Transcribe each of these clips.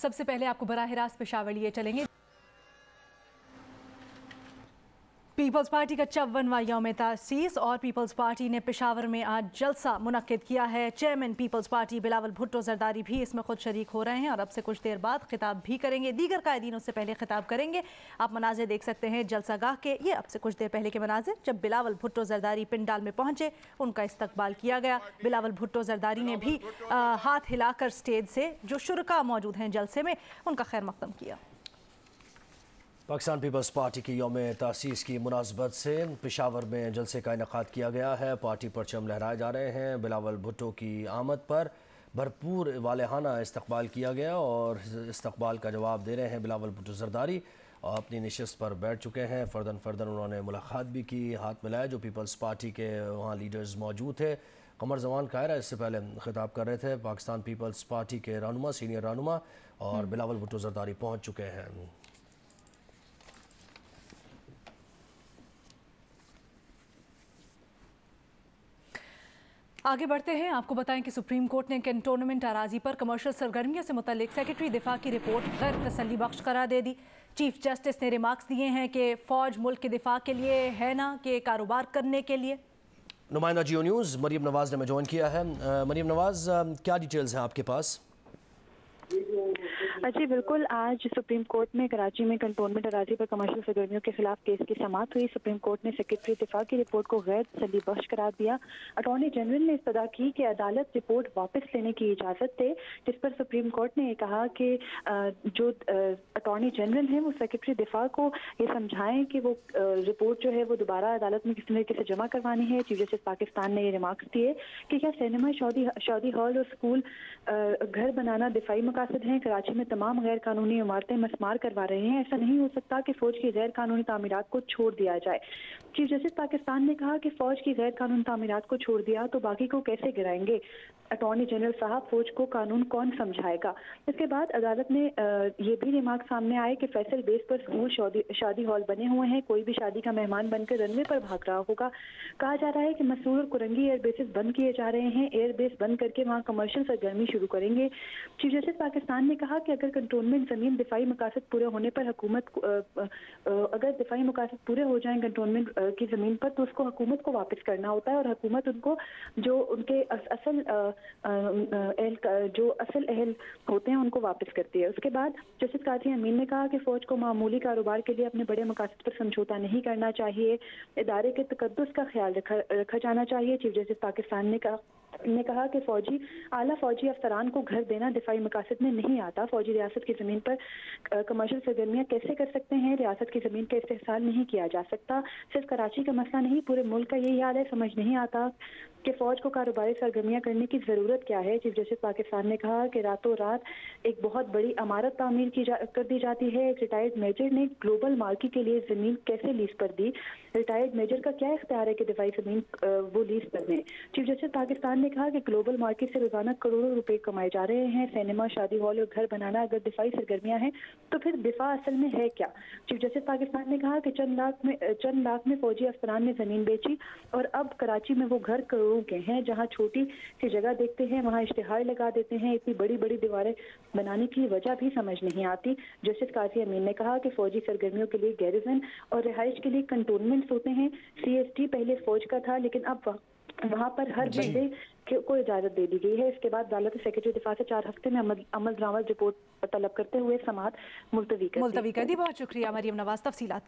सबसे पहले आपको बराह रास्त पेशावर लिए चलेंगे। पीपल्स पार्टी का 54वां यौम तासीस और पीपल्स पार्टी ने पेशावर में आज जलसा मुनक्किद किया है। Chairman Peoples party Bilawal Bhutto Zardari भी इसमें खुद शरीक हो रहे हैं और अब से कुछ देर बाद खिताब भी करेंगे। दीगर कायदीन उससे पहले खिताब करेंगे। आप मनाज़िर देख सकते हैं जलसा गाह के, ये अब से कुछ देर पहले के मनाज़िर जब बिलावल भुट्टो जरदारी पिंडाल में पहुंचे, उनका इस्तकबाल किया गया। बिलावल भुट्टो जरदारी ने भी हाथ हिलाकर स्टेज से जो शुरका मौजूद हैं जलसे में, उनका खैर मकदम किया। पाकिस्तान पीपल्स पार्टी की यौम तासीस की मुनासबत से पेशावर में जलसे का इनेकाद किया गया है। पार्टी परचम लहराए जा रहे हैं। बिलावल भुट्टो की आमद पर भरपूर वालेहाना इस्तकबाल किया गया और इस्तकबाल का जवाब दे रहे हैं बिलावल भुट्टो जरदारी। अपनी नशिस्त पर बैठ चुके हैं। फ़र्दन उन्होंने मुलाकात भी की, हाथ मिलाया जो पीपल्स पार्टी के वहाँ लीडर्स मौजूद थे। कमर जमान कायरा इससे पहले खिताब कर रहे थे। पाकिस्तान पीपल्स पार्टी के रहनुमा, सीनियर रहनुमा और बिलावल भुट्टो जरदारी पहुँच चुके हैं। आगे बढ़ते हैं, आपको बताएं कि सुप्रीम कोर्ट ने कैंटोनमेंट अराजी पर कमर्शियल सरगर्मियों से मुतल्लिक सेक्रेटरी दिफा की रिपोर्ट गैर तसल्ली बख्श करार दे दी। चीफ जस्टिस ने रिमार्क्स दिए हैं कि फ़ौज मुल्क के दिफा के लिए है ना कि कारोबार करने के लिए। नुमाइंदा जियो न्यूज़ मरीम नवाज़ ने हमें ज्वाइन किया है। मरीम नवाज़, क्या डिटेल्स हैं आपके पास? जी बिल्कुल, आज सुप्रीम कोर्ट में कराची में कंटोनमेंट अराजी पर कमर्शियल सरगर्मियों के खिलाफ केस की समाअत हुई। सुप्रीम कोर्ट ने सेक्रेटरी दिफा की रिपोर्ट को गैर तसल्ली बख्श करार दिया। अटॉर्नी जनरल ने इस्तदा की कि अदालत रिपोर्ट वापस लेने की इजाज़त दे, जिस पर सुप्रीम कोर्ट ने कहा कि जो अटॉर्नी जनरल हैं वो सेक्रेटरी दिफा को ये समझाएं कि वो रिपोर्ट जो है वो दोबारा अदालत में किसी तरीके से जमा करवानी है। चीफ जस्टिस पाकिस्तान ने ये रिमार्क्स दिए कि क्या सिनेमा, शादी हॉल और स्कूल घर बनाना दिफाई मकासद हैं? कराची में तमाम गैर कानूनी इमारतें मस्मार करवा रहे हैं। ऐसा नहीं हो सकता कि फौज की गैर कानूनी तामीरात को छोड़ दिया जाए। चीफ जस्टिस पाकिस्तान ने कहा कि फौज की गैर कानूनी तामीरात को छोड़ दिया तो बाकी को कैसे गिराएंगे? अटॉर्नी जनरल साहब, फौज को कानून कौन समझाएगा? इसके बाद अदालत ने ये भी रिमार्क सामने आए कि फैसल बेस पर स्कूल, शादी हॉल बने हुए हैं, कोई भी शादी का मेहमान बनकर रनवे पर भाग रहा होगा। कहा जा रहा है कि मसूर और कुरंगी एयर बेसिस बंद किए जा रहे हैं। एयर बेस बंद करके वहाँ कमर्शियल सरगर्मी शुरू करेंगे। चीफ जस्टिस पाकिस्तान ने कहा कि अगर कंटोनमेंट जमीन दिफाई मकासद पूरे होने पर हुकूमत अगर दिफाई मकासद पूरे हो जाएं कंटोनमेंट की जमीन पर तो उसको हुकूमत को वापस करना होता है और हुकूमत उनको जो उनके असल अहल होते हैं उनको वापस करती है। उसके बाद जस्टिस काजी अमीन ने कहा कि फौज को मामूली कारोबार के लिए अपने बड़े मकासद पर समझौता नहीं करना चाहिए। इदारे के तकद्दुस का ख्याल रखा जाना चाहिए। चीफ जस्टिस पाकिस्तान ने कहा कि आला फौजी अफसरान को घर देना दिफाई मकासद में नहीं आता। फौजी रियासत की ज़मीन पर कमर्शियल सरगर्मियाँ कैसे कर सकते हैं? रियासत की ज़मीन का इस्तेहसाल नहीं किया जा सकता। सिर्फ कराची का मसला नहीं, पूरे मुल्क का यही हाल है। समझ नहीं आता कि फ़ौज को कारोबारी सरगर्मियाँ करने की ज़रूरत क्या है। चीफ जस्टिस पाकिस्तान ने कहा कि रातों रात एक बहुत बड़ी इमारत तामीर कर दी जाती है। एक रिटायर्ड मेजर ने ग्लोबल मार्केट के लिए ज़मीन कैसे लीज पर दी? रिटायर्ड मेजर का क्या इख्तियार है कि दिफाई ज़मीन वो लीज पर दें? चीफ जस्टिस पाकिस्तान ने कहा कि ग्लोबल मार्केट से रोजाना करोड़ों रुपए कमाए जा रहे हैं। सिनेमा, शादी हॉल और घर बनाना अगर दिफाई सरगर्मियां हैं तो फिर दिफा असल में है क्या? चीफ जस्टिस पाकिस्तान ने कहा कि चंद लाख में फौजी अफसरान ने जमीन बेची और अब कराची में वो घर करोड़ों के हैं। जहां छोटी सी जगह देखते हैं वहां इश्तिहार लगा देते हैं। इतनी बड़ी बड़ी दीवारें बनाने की वजह भी समझ नहीं आती। जस्टिस काजी अमीन ने कहा कि फौजी सरगर्मियों के लिए गैरिजन और रिहाइश के लिए कंटोनमेंट होते हैं। CST पहले फौज का था लेकिन अब वहाँ पर हर बंदे को इजाजत दे दी गई है। इसके बाद अदालत सेक्रेटरी दिफा से 4 हफ्ते में अमल दरामद रिपोर्ट तलब करते हुए समाअत मुलतवी कर दी। बहुत शुक्रिया मरीम नवाज। तफसीलात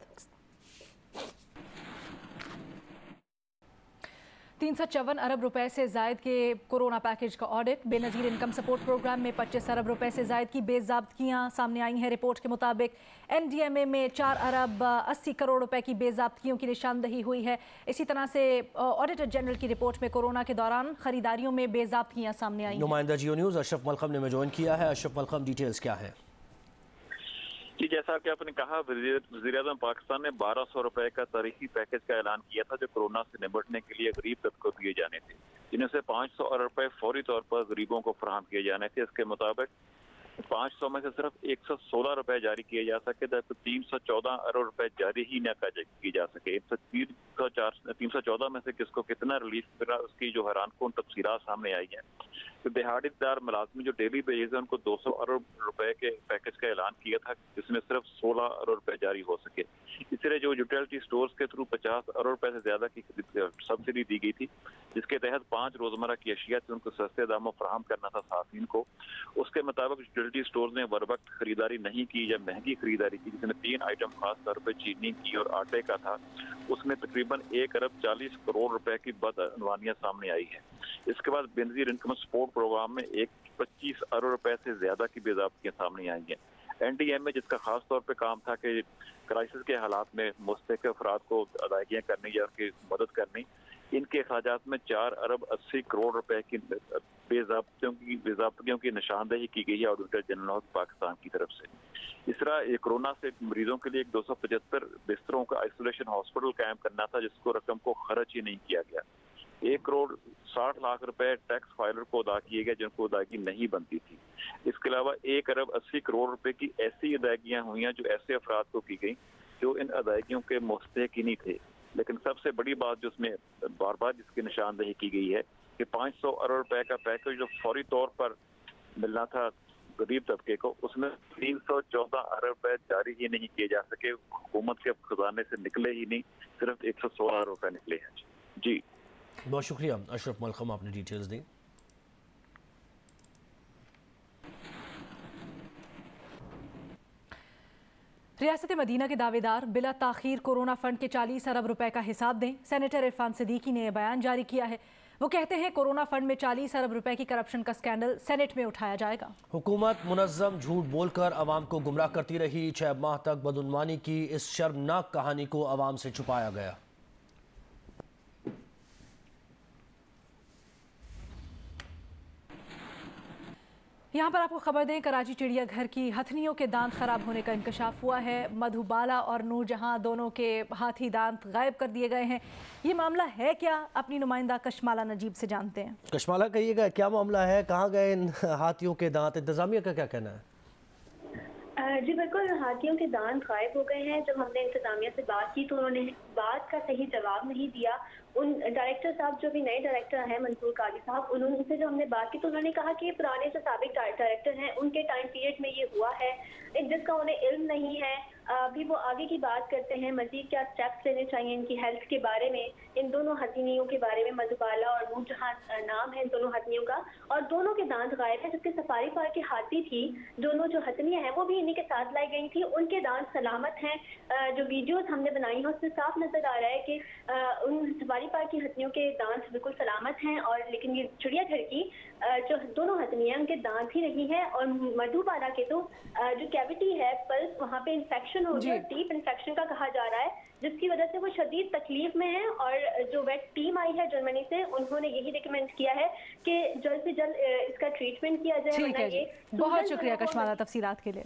354 अरब रुपए से जायद के कोरोना पैकेज का audit. Benazir income support programme में 25 अरब रुपए से जायद की बेज़ाब्तियाँ सामने आई हैं। रिपोर्ट के मुताबिक NDMA में 4 अरब 80 करोड़ रुपए की बेज़ाब्तियों की निशानदही हुई है। इसी तरह से ऑडिटर जनरल की रिपोर्ट में कोरोना के दौरान खरीदारियों में बेज़ाब्तियाँ सामने आई। नुमाइंदा जियो न्यूज़ अशरफ मलखम ने ज्वाइन किया है। अशरफ मलखम, डिटेल्स क्या है? जी, जैसा कि आपने कहा, वज़ीर-ए-आज़म पाकिस्तान ने 1200 रुपए का तारीखी पैकेज का ऐलान किया था जो कोरोना से निपटने के लिए गरीब तबके को दिए जाने थे, जिनमें से 500 अरब रुपए फौरी तौर पर गरीबों को फराहम किए जाने थे। इसके मुताबिक 500 में से सिर्फ 116 रुपए जारी किए जा सके, जबकि 314 अरब रुपए जारी ही न की जा सके। 314 में से किसको कितना रिलीफ मिला, उसकी जो हैरानकुन तफसीलात सामने आई है। तो दिहाड़ीदार मुलाजमी जो डेली बेसिस है उनको 200 अरब रुपए के पैकेज का ऐलान किया था, जिसमें सिर्फ 16 अरब रुपए जारी हो सके। इस तरह जो यूटिलिटी स्टोर्स के थ्रू 50 अरब रुपए से ज्यादा की सब्सिडी दी गई थी, जिसके तहत 5 रोजमर्रा की अशिया थी उनको सस्ते दामों फराहम करना था साफिन को। उसके मुताबिक यूटिलिटी स्टोर्स ने बर वक्त खरीदारी नहीं की या महंगी खरीदारी की, जिसमें 3 आइटम खास तौर पर चीनी की और आटे का था। उसमें तकरीबन 1 अरब 40 करोड़ रुपए की बदअनवानियां सामने आई है। इसके बाद बेनजीर इनकम सपोर्ट प्रोग्राम में 25 अरब रुपए से ज्यादा की बेज़ाब्तियां सामने आई हैं। NDMA जिसका खास तौर पे काम था कि क्राइसिस के हालात में मुस्तहक अफराद को अदायगियां करनी या उनकी मदद करनी, इनके अखराजात में 4 अरब 80 करोड़ रुपए की बेज़ाब्तियों की निशानदेही की गई है ऑडिटर जनरल ऑफ पाकिस्तान की तरफ से। इस तरह कोरोना से मरीजों के लिए एक 275 बिस्तरों का आइसोलेशन हॉस्पिटल कायम करना था, जिसको रकम को खर्च ही नहीं किया गया। 1 करोड़ 60 लाख रुपए टैक्स फाइलर को अदा किए गए जिनको अदायगी नहीं बनती थी। इसके अलावा 1 अरब 80 करोड़ रुपए की ऐसी अदायगियां हुई हैं जो ऐसे अफराद को की गई जो इन अदायगियों के मुस्तहिक ही नहीं थे। लेकिन सबसे बड़ी बात जो उसमें बार बार जिसकी निशानदेही की गई है कि 500 अरब रुपए का पैकेज जो फौरी तौर पर मिलना था गरीब तबके को, उसमें 314 अरब रुपए जारी ही नहीं किए जा सके। हुकूमत के खजाने से निकले ही नहीं, सिर्फ 116 अरब रुपए निकले हैं। जी बहुत शुक्रिया अशरफ मलखम, आपने डिटेल्स दी। रियासत मदीना के दावेदार बिला ताखीर कोरोना फंड के 40 अरब रुपए का हिसाब दें। सेनेटर इरफान सिद्दीकी ने बयान जारी किया है। वो कहते हैं कोरोना फंड में 40 अरब रुपए की करप्शन का स्कैंडल सेनेट में उठाया जाएगा। हुकूमत मुनज़्ज़म झूठ बोलकर अवाम को गुमराह करती रही। 6 माह तक बदउनवानी की इस शर्मनाक कहानी को अवाम से छुपाया गया। यहाँ पर आपको खबर दें, कराची चिड़ियाघर की हथनियों के दांत खराब होने का इंकशाफ हुआ है। मधुबाला और नूरजहां दोनों के हाथी दांत गायब कर दिए गए हैं। ये मामला है क्या, अपनी नुमाइंदा कशमाला नजीब से जानते हैं। कशमाला, कहिएगा क्या मामला है, कहाँ गए इन हाथियों के दांत, इंतजामिया का क्या कहना है? जी बिल्कुल, हाथियों के दांत गायब हो गए हैं। जब हमने इंतजामिया से बात की तो उन्होंने बात का सही जवाब नहीं दिया। उन डायरेक्टर साहब जो भी नए डायरेक्टर हैं मंसूर काजी साहब, उनसे जो हमने बात की तो उन्होंने कहा कि पुराने जो साबिक डायरेक्टर हैं उनके टाइम पीरियड में ये हुआ है, जिसका उन्हें इल्म नहीं है। अभी वो आगे की बात करते हैं मजीद क्या स्टेप्स लेने चाहिए इनकी हेल्थ के बारे में, इन दोनों हथनियों के बारे में। मधुबाला और नूरजहां नाम है इन दोनों हथनियों का, और दोनों के दांत गायब है। जबकि सफारी पार्क की हाथी थी, दोनों जो हथनियां हैं वो भी इन्हीं के साथ लाई गई थी, उनके दांत सलामत हैं। जो वीडियोस हमने बनाई है उसमें साफ नजर आ रहा है कि उन सफारी पार्क की हथनियों के दांत बिल्कुल सलामत हैं, और लेकिन ये चिड़ियाघर की जो दोनों हथनियां उनके दांत ही नहीं है। और मधुबाला के तो जो कैविटी है पल्स, वहाँ पे इन्फेक्शन हो गया, डीप इन्फेक्शन का कहा जा रहा है, जिसकी वजह से वो शदीद तकलीफ में है। और जो वेट टीम आई है जर्मनी से, उन्होंने यही रिकमेंड किया है कि जल्द से जल्द इसका ट्रीटमेंट किया जाए। ठीक है, बहुत शुक्रिया कशमाला तफसीलात के लिए।